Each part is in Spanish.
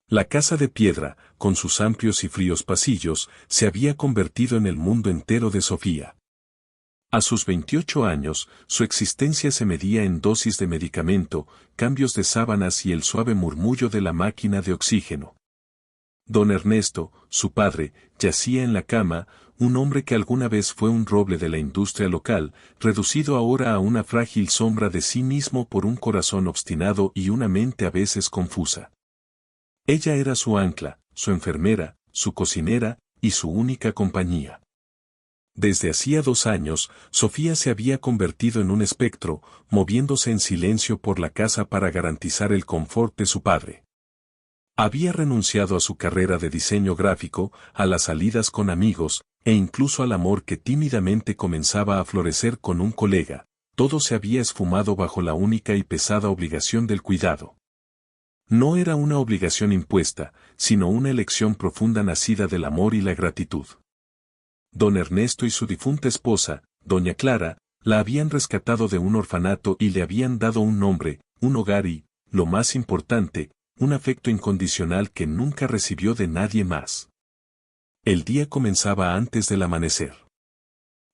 La casa de piedra, con sus amplios y fríos pasillos, se había convertido en el mundo entero de Sofía. A sus 28 años, su existencia se medía en dosis de medicamento, cambios de sábanas y el suave murmullo de la máquina de oxígeno. Don Ernesto, su padre, yacía en la cama, un hombre que alguna vez fue un roble de la industria local, reducido ahora a una frágil sombra de sí mismo por un corazón obstinado y una mente a veces confusa. Ella era su ancla, su enfermera, su cocinera, y su única compañía. Desde hacía 2 años, Sofía se había convertido en un espectro, moviéndose en silencio por la casa para garantizar el confort de su padre. Había renunciado a su carrera de diseño gráfico, a las salidas con amigos, e incluso al amor que tímidamente comenzaba a florecer con un colega. Todo se había esfumado bajo la única y pesada obligación del cuidado. No era una obligación impuesta, sino una elección profunda nacida del amor y la gratitud. Don Ernesto y su difunta esposa, doña Clara, la habían rescatado de un orfanato y le habían dado un nombre, un hogar y, lo más importante, un afecto incondicional que nunca recibió de nadie más. El día comenzaba antes del amanecer.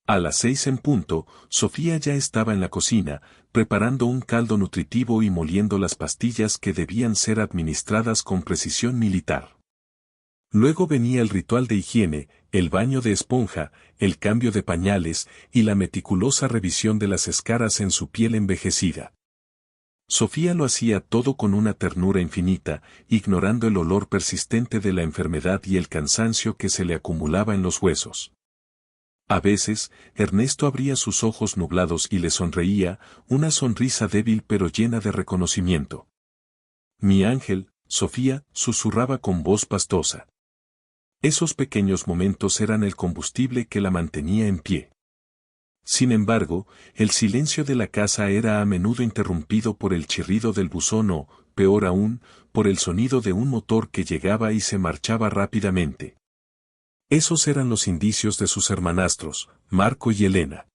A las 6 en punto, Sofía ya estaba en la cocina, preparando un caldo nutritivo y moliendo las pastillas que debían ser administradas con precisión militar. Luego venía el ritual de higiene, el baño de esponja, el cambio de pañales y la meticulosa revisión de las escaras en su piel envejecida. Sofía lo hacía todo con una ternura infinita, ignorando el olor persistente de la enfermedad y el cansancio que se le acumulaba en los huesos. A veces, Ernesto abría sus ojos nublados y le sonreía, una sonrisa débil pero llena de reconocimiento. «Mi ángel, Sofía», susurraba con voz pastosa. Esos pequeños momentos eran el combustible que la mantenía en pie. Sin embargo, el silencio de la casa era a menudo interrumpido por el chirrido del buzón o, peor aún, por el sonido de un motor que llegaba y se marchaba rápidamente. Esos eran los indicios de sus hermanastros, Marco y Elena.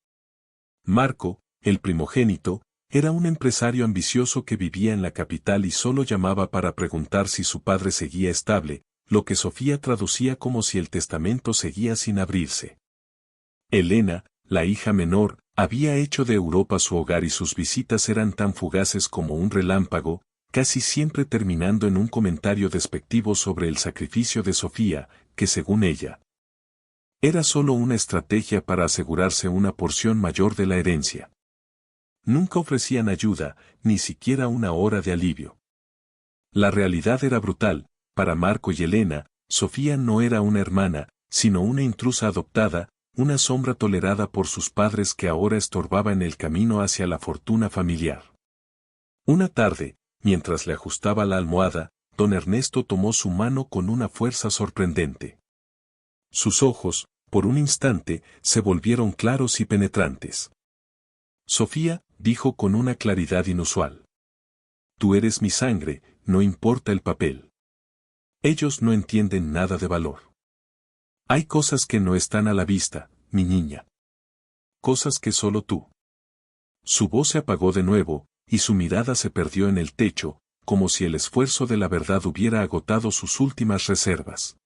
Marco, el primogénito, era un empresario ambicioso que vivía en la capital y solo llamaba para preguntar si su padre seguía estable, lo que Sofía traducía como si el testamento seguía sin abrirse. Elena, la hija menor, había hecho de Europa su hogar y sus visitas eran tan fugaces como un relámpago, casi siempre terminando en un comentario despectivo sobre el sacrificio de Sofía, que según ella, era solo una estrategia para asegurarse una porción mayor de la herencia. Nunca ofrecían ayuda, ni siquiera una hora de alivio. La realidad era brutal. Para Marco y Elena, Sofía no era una hermana, sino una intrusa adoptada, una sombra tolerada por sus padres que ahora estorbaba en el camino hacia la fortuna familiar. Una tarde, mientras le ajustaba la almohada, don Ernesto tomó su mano con una fuerza sorprendente. Sus ojos, por un instante, se volvieron claros y penetrantes. «Sofía», dijo con una claridad inusual. «Tú eres mi sangre, no importa el papel. Ellos no entienden nada de valor. Hay cosas que no están a la vista, mi niña. Cosas que solo tú». Su voz se apagó de nuevo, y su mirada se perdió en el techo, como si el esfuerzo de la verdad hubiera agotado sus últimas reservas.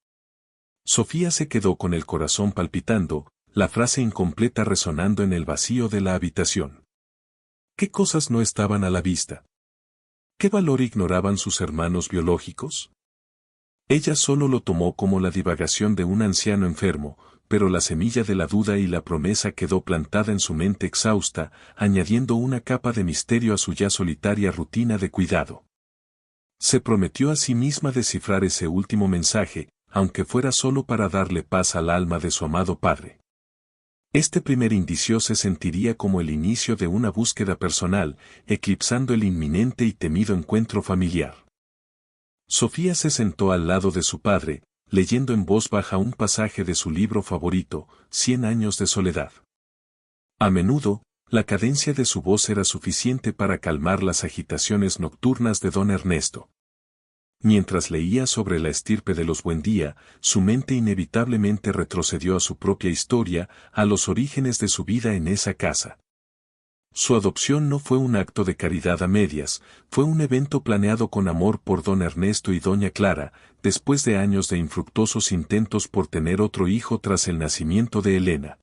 Sofía se quedó con el corazón palpitando, la frase incompleta resonando en el vacío de la habitación. ¿Qué cosas no estaban a la vista? ¿Qué valor ignoraban sus hermanos biológicos? Ella solo lo tomó como la divagación de un anciano enfermo, pero la semilla de la duda y la promesa quedó plantada en su mente exhausta, añadiendo una capa de misterio a su ya solitaria rutina de cuidado. Se prometió a sí misma descifrar ese último mensaje, aunque fuera solo para darle paz al alma de su amado padre. Este primer indicio se sentiría como el inicio de una búsqueda personal, eclipsando el inminente y temido encuentro familiar. Sofía se sentó al lado de su padre, leyendo en voz baja un pasaje de su libro favorito, 100 años de soledad. A menudo, la cadencia de su voz era suficiente para calmar las agitaciones nocturnas de don Ernesto. Mientras leía sobre la estirpe de los Buendía, su mente inevitablemente retrocedió a su propia historia, a los orígenes de su vida en esa casa. Su adopción no fue un acto de caridad a medias, fue un evento planeado con amor por don Ernesto y doña Clara, después de años de infructuosos intentos por tener otro hijo tras el nacimiento de Elena.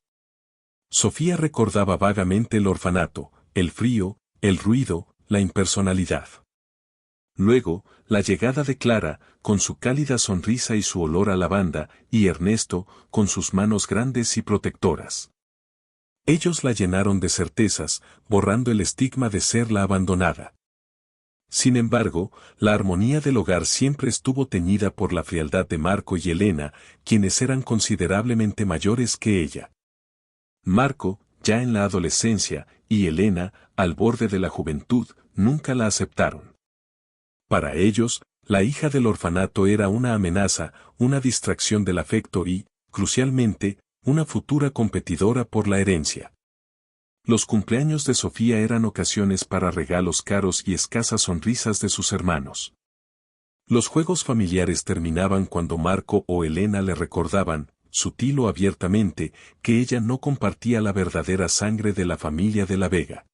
Sofía recordaba vagamente el orfanato, el frío, el ruido, la impersonalidad. Luego, la llegada de Clara, con su cálida sonrisa y su olor a lavanda, y Ernesto, con sus manos grandes y protectoras. Ellos la llenaron de certezas, borrando el estigma de ser la abandonada. Sin embargo, la armonía del hogar siempre estuvo teñida por la frialdad de Marco y Elena, quienes eran considerablemente mayores que ella. Marco, ya en la adolescencia, y Elena, al borde de la juventud, nunca la aceptaron. Para ellos, la hija del orfanato era una amenaza, una distracción del afecto y, crucialmente, una futura competidora por la herencia. Los cumpleaños de Sofía eran ocasiones para regalos caros y escasas sonrisas de sus hermanos. Los juegos familiares terminaban cuando Marco o Elena le recordaban, sutil o abiertamente, que ella no compartía la verdadera sangre de la familia de la Vega.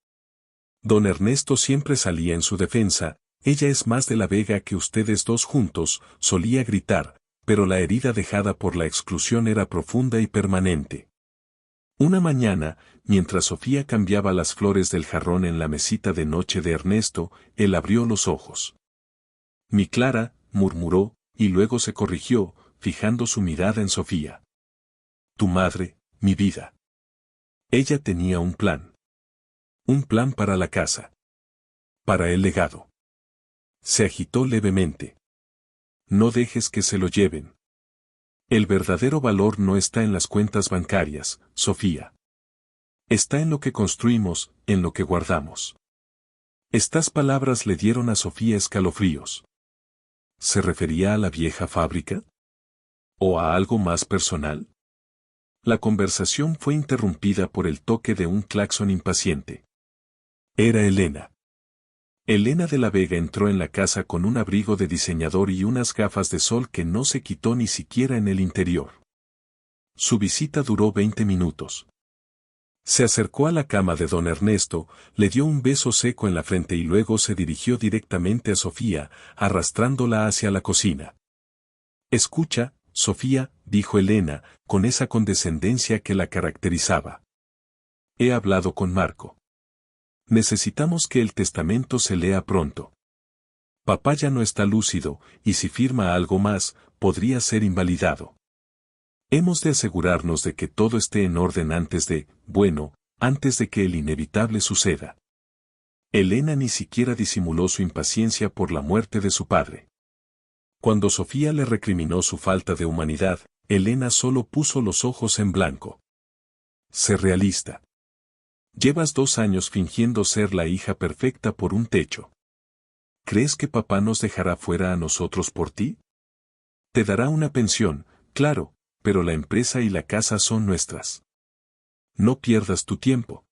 Don Ernesto siempre salía en su defensa: ella es más de la Vega que ustedes dos juntos, solía gritar, pero la herida dejada por la exclusión era profunda y permanente. Una mañana, mientras Sofía cambiaba las flores del jarrón en la mesita de noche de Ernesto, él abrió los ojos. «Mi Clara», murmuró, y luego se corrigió, fijando su mirada en Sofía. «Tu madre, mi vida». Ella tenía un plan. Un plan para la casa. Para el legado. Se agitó levemente. «No dejes que se lo lleven. El verdadero valor no está en las cuentas bancarias, Sofía. Está en lo que construimos, en lo que guardamos». Estas palabras le dieron a Sofía escalofríos. ¿Se refería a la vieja fábrica? ¿O a algo más personal? La conversación fue interrumpida por el toque de un claxon impaciente. Era Elena. Elena de la Vega entró en la casa con un abrigo de diseñador y unas gafas de sol que no se quitó ni siquiera en el interior. Su visita duró 20 minutos. Se acercó a la cama de don Ernesto, le dio un beso seco en la frente y luego se dirigió directamente a Sofía, arrastrándola hacia la cocina. «Escucha, Sofía», dijo Elena, con esa condescendencia que la caracterizaba. «He hablado con Marco. Necesitamos que el testamento se lea pronto. Papá ya no está lúcido, y si firma algo más, podría ser invalidado. Hemos de asegurarnos de que todo esté en orden antes de que el inevitable suceda». Elena ni siquiera disimuló su impaciencia por la muerte de su padre. Cuando Sofía le recriminó su falta de humanidad, Elena solo puso los ojos en blanco. «Sé realista. Llevas 2 años fingiendo ser la hija perfecta por un techo. ¿Crees que papá nos dejará fuera a nosotros por ti? Te dará una pensión, claro, pero la empresa y la casa son nuestras. No pierdas tu tiempo.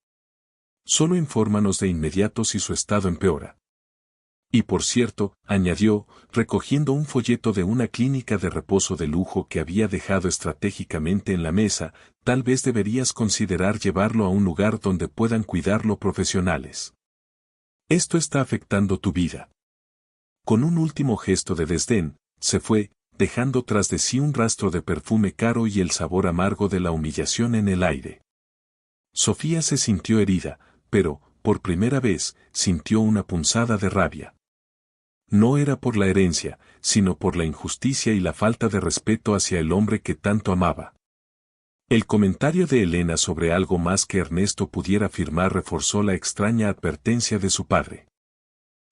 Solo infórmanos de inmediato si su estado empeora». Y por cierto, añadió, recogiendo un folleto de una clínica de reposo de lujo que había dejado estratégicamente en la mesa, tal vez deberías considerar llevarlo a un lugar donde puedan cuidarlo profesionales. Esto está afectando tu vida. Con un último gesto de desdén, se fue, dejando tras de sí un rastro de perfume caro y el sabor amargo de la humillación en el aire. Sofía se sintió herida, pero, por primera vez, sintió una punzada de rabia. No era por la herencia, sino por la injusticia y la falta de respeto hacia el hombre que tanto amaba. El comentario de Elena sobre algo más que Ernesto pudiera firmar reforzó la extraña advertencia de su padre.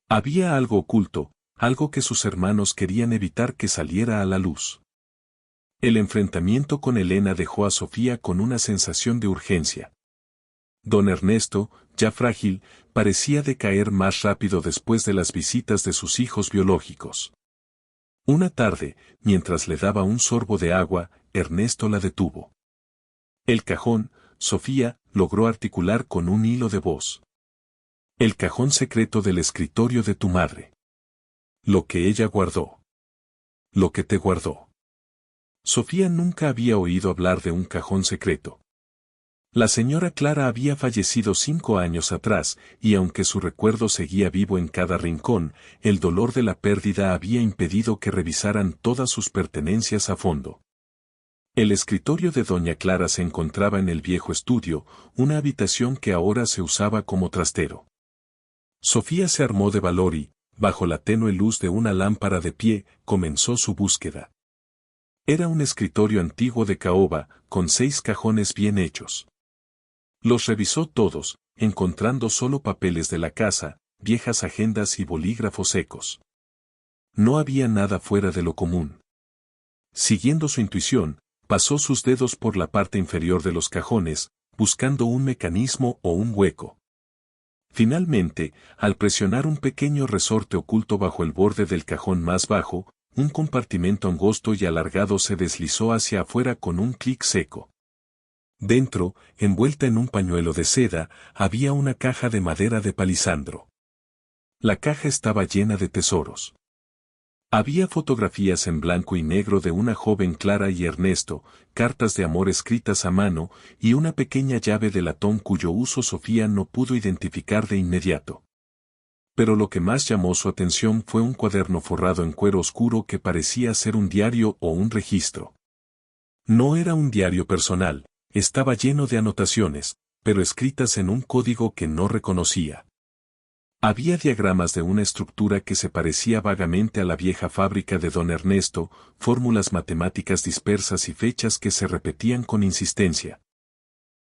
Había algo oculto, algo que sus hermanos querían evitar que saliera a la luz. El enfrentamiento con Elena dejó a Sofía con una sensación de urgencia. Don Ernesto, ya frágil, parecía decaer más rápido después de las visitas de sus hijos biológicos. Una tarde, mientras le daba un sorbo de agua, Ernesto la detuvo. «El cajón», Sofía logró articular con un hilo de voz. «El cajón secreto del escritorio de tu madre. Lo que ella guardó. Lo que te guardó». Sofía nunca había oído hablar de un cajón secreto. La señora Clara había fallecido 5 años atrás, y aunque su recuerdo seguía vivo en cada rincón, el dolor de la pérdida había impedido que revisaran todas sus pertenencias a fondo. El escritorio de doña Clara se encontraba en el viejo estudio, una habitación que ahora se usaba como trastero. Sofía se armó de valor y, bajo la tenue luz de una lámpara de pie, comenzó su búsqueda. Era un escritorio antiguo de caoba, con 6 cajones bien hechos. Los revisó todos, encontrando solo papeles de la casa, viejas agendas y bolígrafos secos. No había nada fuera de lo común. Siguiendo su intuición, pasó sus dedos por la parte inferior de los cajones, buscando un mecanismo o un hueco. Finalmente, al presionar un pequeño resorte oculto bajo el borde del cajón más bajo, un compartimento angosto y alargado se deslizó hacia afuera con un clic seco. Dentro, envuelta en un pañuelo de seda, había una caja de madera de palisandro. La caja estaba llena de tesoros. Había fotografías en blanco y negro de una joven Clara y Ernesto, cartas de amor escritas a mano, y una pequeña llave de latón cuyo uso Sofía no pudo identificar de inmediato. Pero lo que más llamó su atención fue un cuaderno forrado en cuero oscuro que parecía ser un diario o un registro. No era un diario personal, estaba lleno de anotaciones, pero escritas en un código que no reconocía. Había diagramas de una estructura que se parecía vagamente a la vieja fábrica de don Ernesto, fórmulas matemáticas dispersas y fechas que se repetían con insistencia.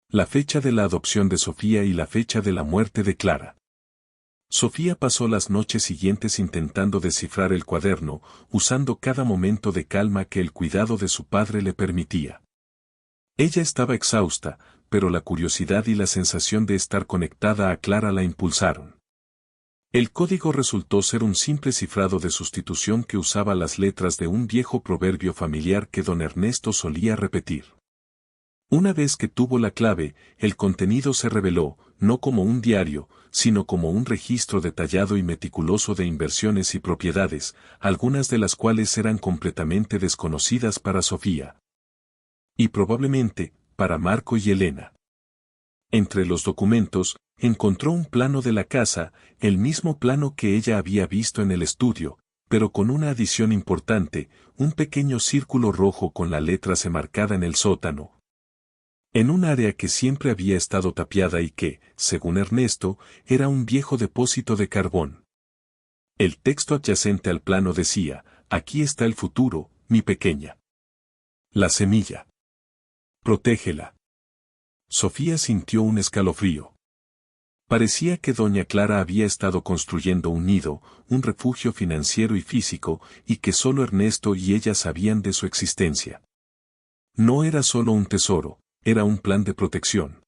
La fecha de la adopción de Sofía y la fecha de la muerte de Clara. Sofía pasó las noches siguientes intentando descifrar el cuaderno, usando cada momento de calma que el cuidado de su padre le permitía. Ella estaba exhausta, pero la curiosidad y la sensación de estar conectada a Clara la impulsaron. El código resultó ser un simple cifrado de sustitución que usaba las letras de un viejo proverbio familiar que don Ernesto solía repetir. Una vez que tuvo la clave, el contenido se reveló, no como un diario, sino como un registro detallado y meticuloso de inversiones y propiedades, algunas de las cuales eran completamente desconocidas para Sofía. Y probablemente, para Marco y Elena. Entre los documentos, encontró un plano de la casa, el mismo plano que ella había visto en el estudio, pero con una adición importante, un pequeño círculo rojo con la letra C marcada en el sótano. En un área que siempre había estado tapiada y que, según Ernesto, era un viejo depósito de carbón. El texto adyacente al plano decía, aquí está el futuro, mi pequeña. La semilla. Protégela. Sofía sintió un escalofrío. Parecía que doña Clara había estado construyendo un nido, un refugio financiero y físico, y que solo Ernesto y ella sabían de su existencia. No era solo un tesoro, era un plan de protección.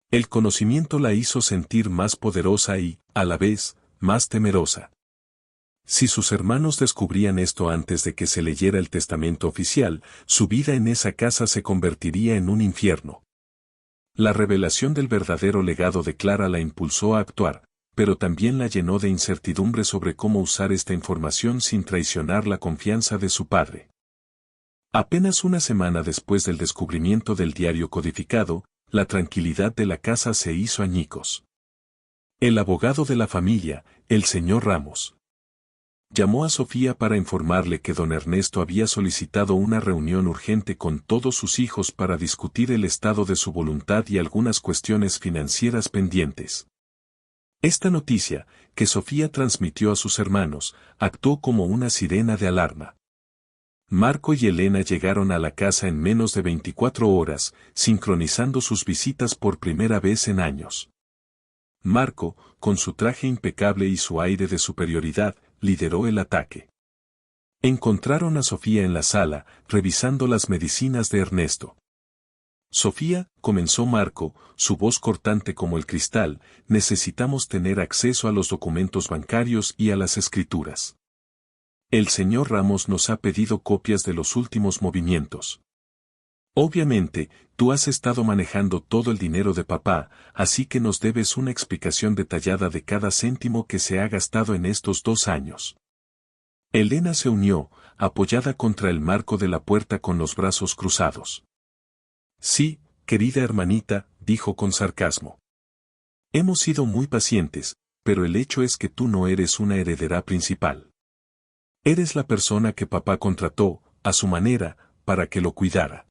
El conocimiento la hizo sentir más poderosa y, a la vez, más temerosa. Si sus hermanos descubrían esto antes de que se leyera el testamento oficial, su vida en esa casa se convertiría en un infierno. La revelación del verdadero legado de Clara la impulsó a actuar, pero también la llenó de incertidumbre sobre cómo usar esta información sin traicionar la confianza de su padre. Apenas una semana después del descubrimiento del diario codificado, la tranquilidad de la casa se hizo añicos. El abogado de la familia, el señor Ramos, llamó a Sofía para informarle que don Ernesto había solicitado una reunión urgente con todos sus hijos para discutir el estado de su voluntad y algunas cuestiones financieras pendientes. Esta noticia, que Sofía transmitió a sus hermanos, actuó como una sirena de alarma. Marco y Elena llegaron a la casa en menos de 24 horas, sincronizando sus visitas por primera vez en años. Marco, con su traje impecable y su aire de superioridad, lideró el ataque. Encontraron a Sofía en la sala, revisando las medicinas de Ernesto. Sofía, comenzó Marco, su voz cortante como el cristal, necesitamos tener acceso a los documentos bancarios y a las escrituras. El señor Ramos nos ha pedido copias de los últimos movimientos. Obviamente, tú has estado manejando todo el dinero de papá, así que nos debes una explicación detallada de cada céntimo que se ha gastado en estos 2 años. Elena se unió, apoyada contra el marco de la puerta con los brazos cruzados. Sí, querida hermanita, dijo con sarcasmo. Hemos sido muy pacientes, pero el hecho es que tú no eres una heredera principal. Eres la persona que papá contrató, a su manera, para que lo cuidara.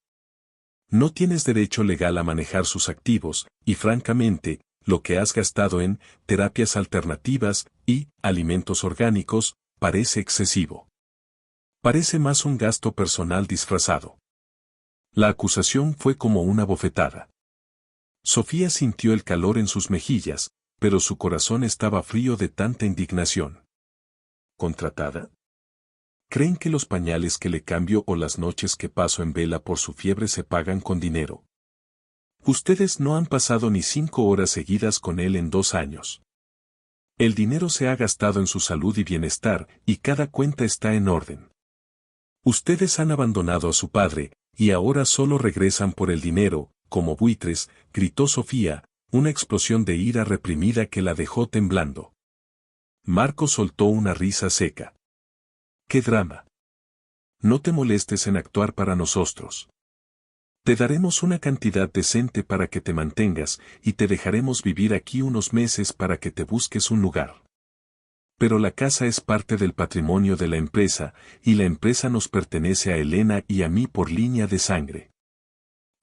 No tienes derecho legal a manejar sus activos, y francamente, lo que has gastado en terapias alternativas y alimentos orgánicos parece excesivo. Parece más un gasto personal disfrazado. La acusación fue como una bofetada. Sofía sintió el calor en sus mejillas, pero su corazón estaba frío de tanta indignación. ¿Contratada? ¿Creen que los pañales que le cambio o las noches que paso en vela por su fiebre se pagan con dinero? Ustedes no han pasado ni 5 horas seguidas con él en 2 años. El dinero se ha gastado en su salud y bienestar, y cada cuenta está en orden. Ustedes han abandonado a su padre, y ahora solo regresan por el dinero, como buitres, gritó Sofía, una explosión de ira reprimida que la dejó temblando. Marco soltó una risa seca. ¡Qué drama! No te molestes en actuar para nosotros. Te daremos una cantidad decente para que te mantengas, y te dejaremos vivir aquí unos meses para que te busques un lugar. Pero la casa es parte del patrimonio de la empresa, y la empresa nos pertenece a Elena y a mí por línea de sangre.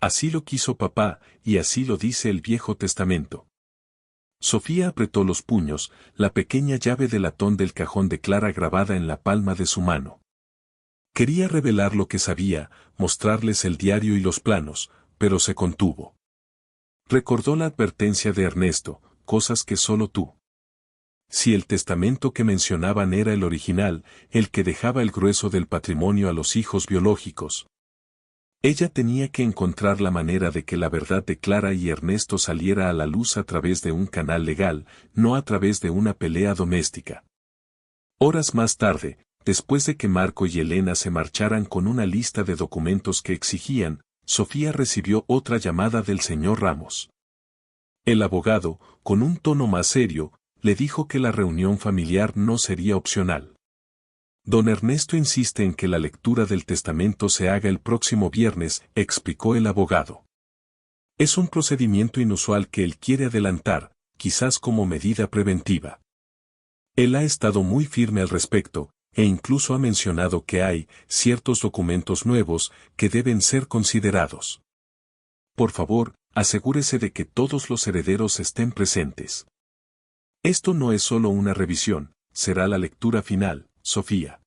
Así lo quiso papá, y así lo dice el Viejo Testamento. Sofía apretó los puños, la pequeña llave de latón del cajón de Clara grabada en la palma de su mano. Quería revelar lo que sabía, mostrarles el diario y los planos, pero se contuvo. Recordó la advertencia de Ernesto, cosas que solo tú. Si el testamento que mencionaban era el original, el que dejaba el grueso del patrimonio a los hijos biológicos. Ella tenía que encontrar la manera de que la verdad de Clara y Ernesto saliera a la luz a través de un canal legal, no a través de una pelea doméstica. Horas más tarde, después de que Marco y Elena se marcharan con una lista de documentos que exigían, Sofía recibió otra llamada del señor Ramos. El abogado, con un tono más serio, le dijo que la reunión familiar no sería opcional. Don Ernesto insiste en que la lectura del testamento se haga el próximo viernes, explicó el abogado. Es un procedimiento inusual que él quiere adelantar, quizás como medida preventiva. Él ha estado muy firme al respecto, e incluso ha mencionado que hay ciertos documentos nuevos que deben ser considerados. Por favor, asegúrese de que todos los herederos estén presentes. Esto no es solo una revisión, será la lectura final, Sofía.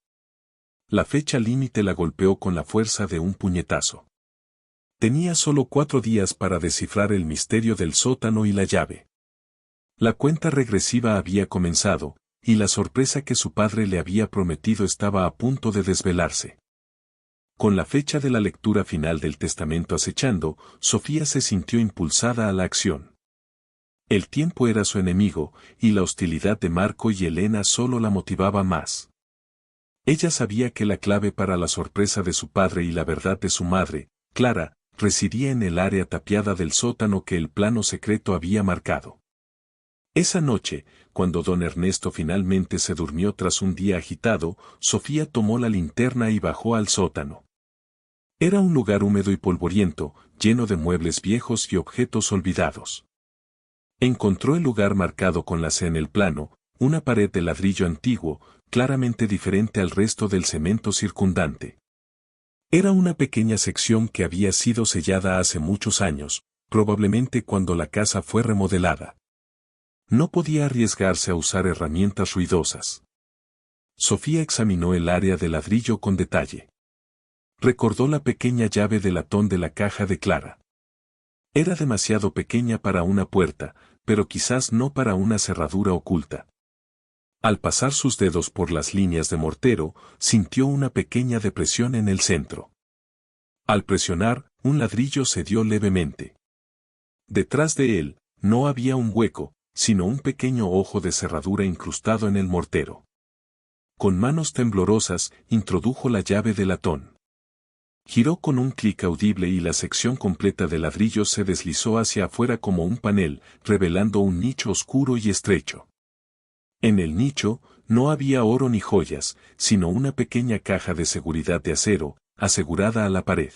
La fecha límite la golpeó con la fuerza de un puñetazo. Tenía solo 4 días para descifrar el misterio del sótano y la llave. La cuenta regresiva había comenzado, y la sorpresa que su padre le había prometido estaba a punto de desvelarse. Con la fecha de la lectura final del testamento acechando, Sofía se sintió impulsada a la acción. El tiempo era su enemigo, y la hostilidad de Marco y Elena solo la motivaba más. Ella sabía que la clave para la sorpresa de su padre y la verdad de su madre, Clara, residía en el área tapiada del sótano que el plano secreto había marcado. Esa noche, cuando don Ernesto finalmente se durmió tras un día agitado, Sofía tomó la linterna y bajó al sótano. Era un lugar húmedo y polvoriento, lleno de muebles viejos y objetos olvidados. Encontró el lugar marcado con la C en el plano, una pared de ladrillo antiguo, claramente diferente al resto del cemento circundante. Era una pequeña sección que había sido sellada hace muchos años, probablemente cuando la casa fue remodelada. No podía arriesgarse a usar herramientas ruidosas. Sofía examinó el área de ladrillo con detalle. Recordó la pequeña llave de latón de la caja de Clara. Era demasiado pequeña para una puerta, pero quizás no para una cerradura oculta. Al pasar sus dedos por las líneas de mortero, sintió una pequeña depresión en el centro. Al presionar, un ladrillo cedió levemente. Detrás de él, no había un hueco, sino un pequeño ojo de cerradura incrustado en el mortero. Con manos temblorosas, introdujo la llave de latón. Giró con un clic audible y la sección completa de ladrillo se deslizó hacia afuera como un panel, revelando un nicho oscuro y estrecho. En el nicho, no había oro ni joyas, sino una pequeña caja de seguridad de acero, asegurada a la pared.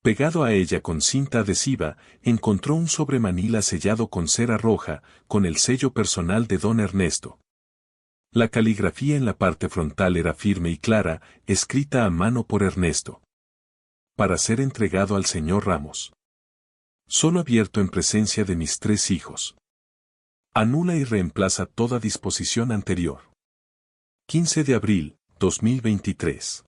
Pegado a ella con cinta adhesiva, encontró un sobremanila sellado con cera roja, con el sello personal de don Ernesto. La caligrafía en la parte frontal era firme y clara, escrita a mano por Ernesto. Para ser entregado al señor Ramos. Solo abierto en presencia de mis 3 hijos. Anula y reemplaza toda disposición anterior. 15 de abril, 2023.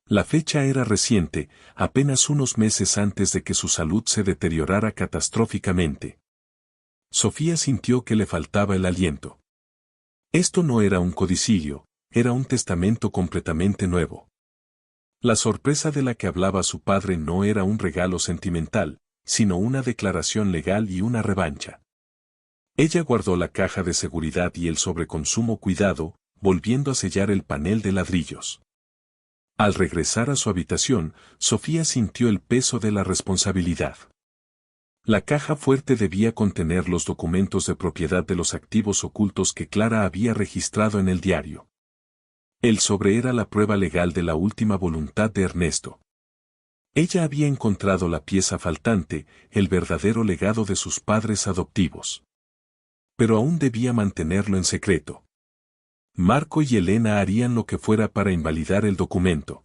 La fecha era reciente, apenas unos meses antes de que su salud se deteriorara catastróficamente. Sofía sintió que le faltaba el aliento. Esto no era un codicillo, era un testamento completamente nuevo. La sorpresa de la que hablaba su padre no era un regalo sentimental, sino una declaración legal y una revancha. Ella guardó la caja de seguridad y el sobre con sumo cuidado, volviendo a sellar el panel de ladrillos. Al regresar a su habitación, Sofía sintió el peso de la responsabilidad. La caja fuerte debía contener los documentos de propiedad de los activos ocultos que Clara había registrado en el diario. El sobre era la prueba legal de la última voluntad de Ernesto. Ella había encontrado la pieza faltante, el verdadero legado de sus padres adoptivos. Pero aún debía mantenerlo en secreto. Marco y Elena harían lo que fuera para invalidar el documento.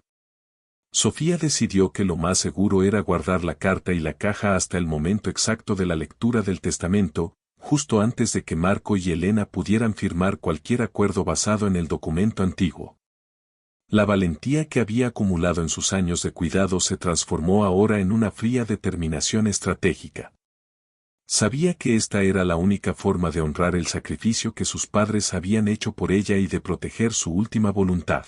Sofía decidió que lo más seguro era guardar la carta y la caja hasta el momento exacto de la lectura del testamento, justo antes de que Marco y Elena pudieran firmar cualquier acuerdo basado en el documento antiguo. La valentía que había acumulado en sus años de cuidado se transformó ahora en una fría determinación estratégica. Sabía que esta era la única forma de honrar el sacrificio que sus padres habían hecho por ella y de proteger su última voluntad.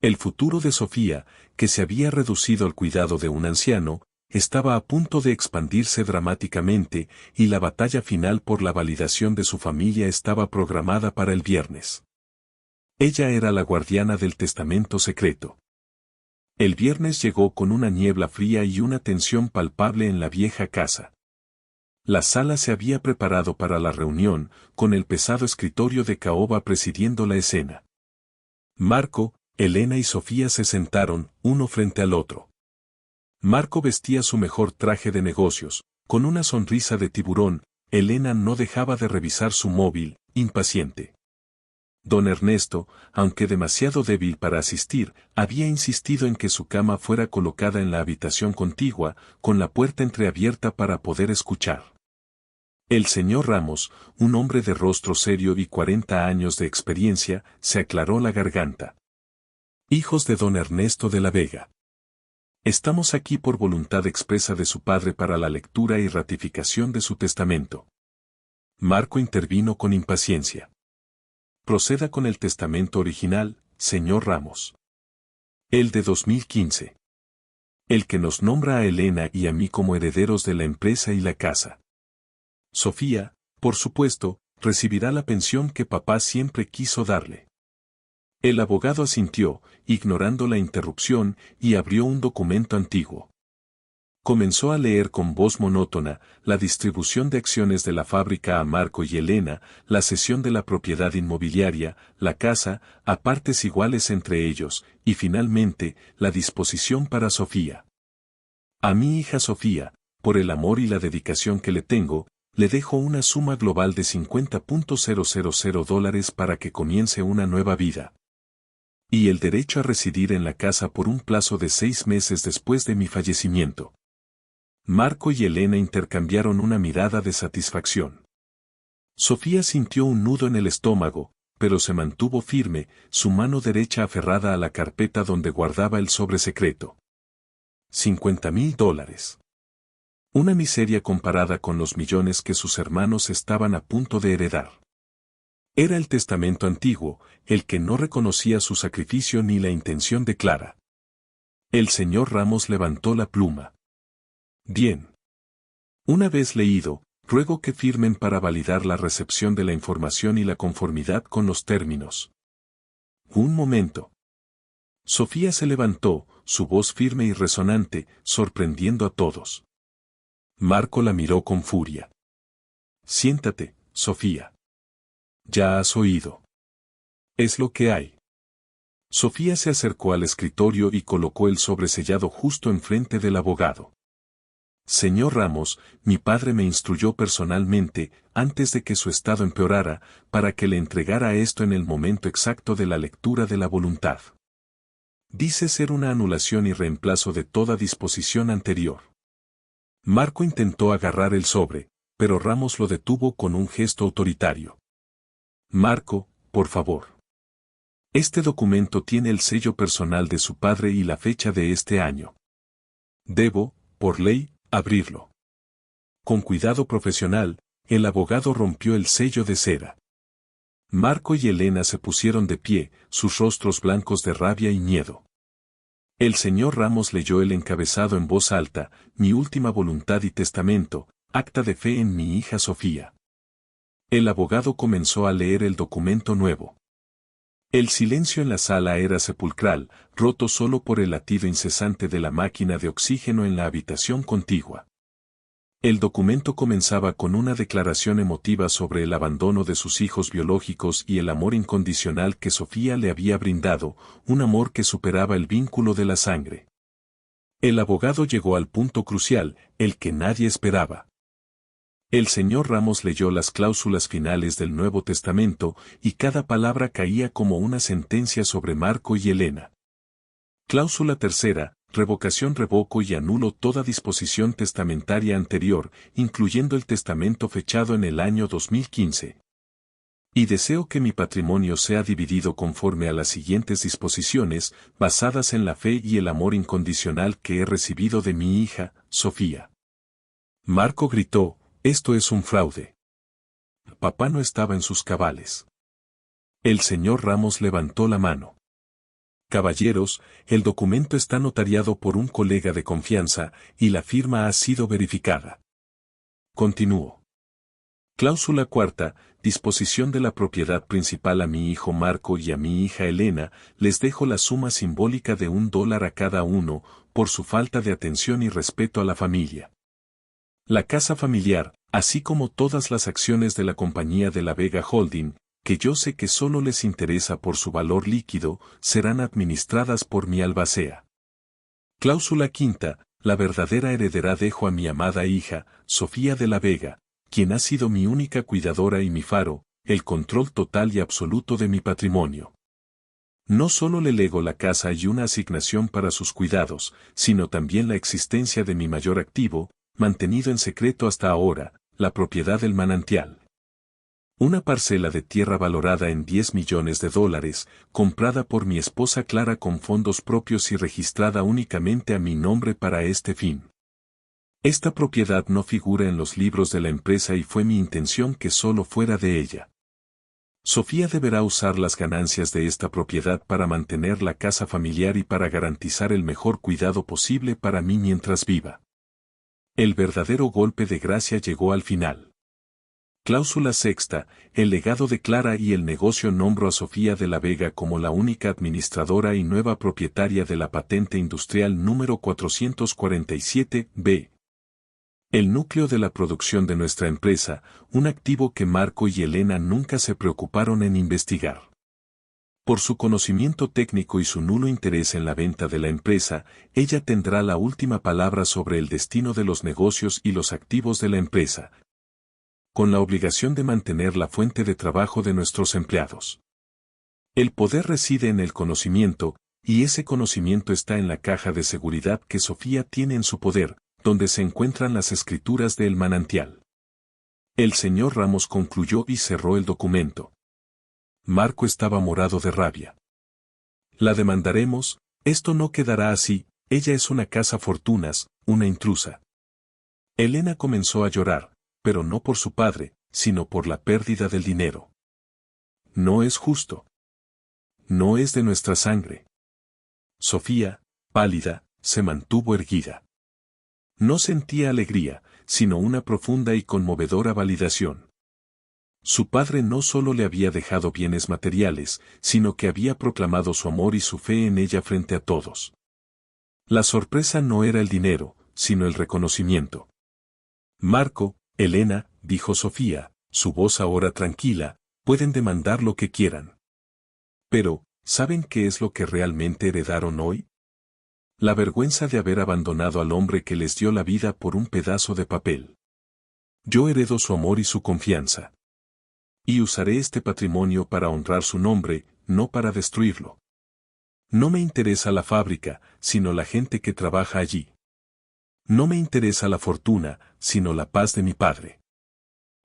El futuro de Sofía, que se había reducido al cuidado de un anciano, estaba a punto de expandirse dramáticamente, y la batalla final por la validación de su familia estaba programada para el viernes. Ella era la guardiana del testamento secreto. El viernes llegó con una niebla fría y una tensión palpable en la vieja casa. La sala se había preparado para la reunión, con el pesado escritorio de caoba presidiendo la escena. Marco, Elena y Sofía se sentaron, uno frente al otro. Marco vestía su mejor traje de negocios, con una sonrisa de tiburón. Elena no dejaba de revisar su móvil, impaciente. Don Ernesto, aunque demasiado débil para asistir, había insistido en que su cama fuera colocada en la habitación contigua, con la puerta entreabierta para poder escuchar. El señor Ramos, un hombre de rostro serio y 40 años de experiencia, se aclaró la garganta. Hijos de don Ernesto de la Vega. Estamos aquí por voluntad expresa de su padre para la lectura y ratificación de su testamento. Marco intervino con impaciencia. Proceda con el testamento original, señor Ramos. El de 2015. El que nos nombra a Elena y a mí como herederos de la empresa y la casa. Sofía, por supuesto, recibirá la pensión que papá siempre quiso darle. El abogado asintió, ignorando la interrupción, y abrió un documento antiguo. Comenzó a leer con voz monótona, la distribución de acciones de la fábrica a Marco y Elena, la cesión de la propiedad inmobiliaria, la casa, a partes iguales entre ellos, y finalmente, la disposición para Sofía. A mi hija Sofía, por el amor y la dedicación que le tengo, le dejo una suma global de $50,000 para que comience una nueva vida. Y el derecho a residir en la casa por un plazo de 6 meses después de mi fallecimiento. Marco y Elena intercambiaron una mirada de satisfacción. Sofía sintió un nudo en el estómago, pero se mantuvo firme, su mano derecha aferrada a la carpeta donde guardaba el sobre secreto. $50,000. Una miseria comparada con los millones que sus hermanos estaban a punto de heredar. Era el testamento antiguo, el que no reconocía su sacrificio ni la intención de Clara. El señor Ramos levantó la pluma. Bien. Una vez leído, ruego que firmen para validar la recepción de la información y la conformidad con los términos. Un momento. Sofía se levantó, su voz firme y resonante, sorprendiendo a todos. Marco la miró con furia. Siéntate, Sofía. Ya has oído. Es lo que hay. Sofía se acercó al escritorio y colocó el sobresellado justo enfrente del abogado. Señor Ramos, mi padre me instruyó personalmente, antes de que su estado empeorara, para que le entregara esto en el momento exacto de la lectura de la voluntad. Dice ser una anulación y reemplazo de toda disposición anterior. Marco intentó agarrar el sobre, pero Ramos lo detuvo con un gesto autoritario. Marco, por favor. Este documento tiene el sello personal de su padre y la fecha de este año. Debo, por ley, abrirlo. Con cuidado profesional, el abogado rompió el sello de cera. Marco y Elena se pusieron de pie, sus rostros blancos de rabia y miedo. El señor Ramos leyó el encabezado en voz alta: mi última voluntad y testamento, acta de fe en mi hija Sofía. El abogado comenzó a leer el documento nuevo. El silencio en la sala era sepulcral, roto solo por el latido incesante de la máquina de oxígeno en la habitación contigua. El documento comenzaba con una declaración emotiva sobre el abandono de sus hijos biológicos y el amor incondicional que Sofía le había brindado, un amor que superaba el vínculo de la sangre. El abogado llegó al punto crucial, el que nadie esperaba. El señor Ramos leyó las cláusulas finales del Nuevo Testamento, y cada palabra caía como una sentencia sobre Marco y Elena. Cláusula tercera: revoco y anulo toda disposición testamentaria anterior, incluyendo el testamento fechado en el año 2015. Y deseo que mi patrimonio sea dividido conforme a las siguientes disposiciones, basadas en la fe y el amor incondicional que he recibido de mi hija, Sofía. Marco gritó: esto es un fraude. Papá no estaba en sus cabales. El señor Ramos levantó la mano. Caballeros, el documento está notariado por un colega de confianza, y la firma ha sido verificada. Continuó. Cláusula cuarta: disposición de la propiedad principal a mi hijo Marco y a mi hija Elena, les dejo la suma simbólica de $1 a cada uno, por su falta de atención y respeto a la familia. La casa familiar, así como todas las acciones de la compañía de la Vega Holding, que yo sé que solo les interesa por su valor líquido, serán administradas por mi albacea. Cláusula quinta: la verdadera heredera dejo a mi amada hija, Sofía de la Vega, quien ha sido mi única cuidadora y mi faro, el control total y absoluto de mi patrimonio. No solo le lego la casa y una asignación para sus cuidados, sino también la existencia de mi mayor activo, mantenido en secreto hasta ahora, la propiedad del manantial. Una parcela de tierra valorada en $10 millones, comprada por mi esposa Clara con fondos propios y registrada únicamente a mi nombre para este fin. Esta propiedad no figura en los libros de la empresa y fue mi intención que solo fuera de ella. Sofía deberá usar las ganancias de esta propiedad para mantener la casa familiar y para garantizar el mejor cuidado posible para mí mientras viva. El verdadero golpe de gracia llegó al final. Cláusula sexta: el legado de Clara y el negocio. Nombro a Sofía de la Vega como la única administradora y nueva propietaria de la patente industrial número 447-B. El núcleo de la producción de nuestra empresa, un activo que Marco y Elena nunca se preocuparon en investigar. Por su conocimiento técnico y su nulo interés en la venta de la empresa, ella tendrá la última palabra sobre el destino de los negocios y los activos de la empresa, con la obligación de mantener la fuente de trabajo de nuestros empleados. El poder reside en el conocimiento, y ese conocimiento está en la caja de seguridad que Sofía tiene en su poder, donde se encuentran las escrituras del manantial. El señor Ramos concluyó y cerró el documento. Marco estaba morado de rabia. La demandaremos, esto no quedará así, ella es una cazafortunas, una intrusa. Elena comenzó a llorar, pero no por su padre, sino por la pérdida del dinero. No es justo. No es de nuestra sangre. Sofía, pálida, se mantuvo erguida. No sentía alegría, sino una profunda y conmovedora validación. Su padre no solo le había dejado bienes materiales, sino que había proclamado su amor y su fe en ella frente a todos. La sorpresa no era el dinero, sino el reconocimiento. Marco, Elena, dijo Sofía, su voz ahora tranquila, pueden demandar lo que quieran. Pero, ¿Saben qué es lo que realmente heredaron hoy? La vergüenza de haber abandonado al hombre que les dio la vida por un pedazo de papel. Yo heredo su amor y su confianza. Y usaré este patrimonio para honrar su nombre, no para destruirlo. No me interesa la fábrica, sino la gente que trabaja allí. No me interesa la fortuna, sino la paz de mi padre.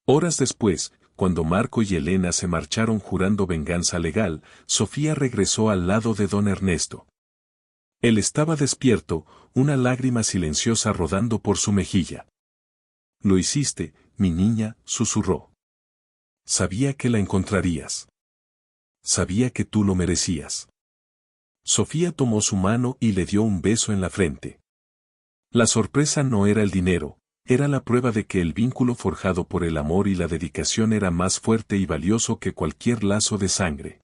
Horas después, cuando Marco y Elena se marcharon jurando venganza legal, Sofía regresó al lado de don Ernesto. Él estaba despierto, una lágrima silenciosa rodando por su mejilla. «Lo hiciste, mi niña», susurró. «Sabía que la encontrarías. Sabía que tú lo merecías». Sofía tomó su mano y le dio un beso en la frente. La sorpresa no era el dinero, era la prueba de que el vínculo forjado por el amor y la dedicación era más fuerte y valioso que cualquier lazo de sangre.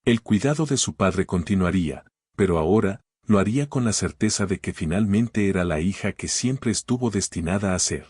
El cuidado de su padre continuaría, pero ahora, lo haría con la certeza de que finalmente era la hija que siempre estuvo destinada a ser.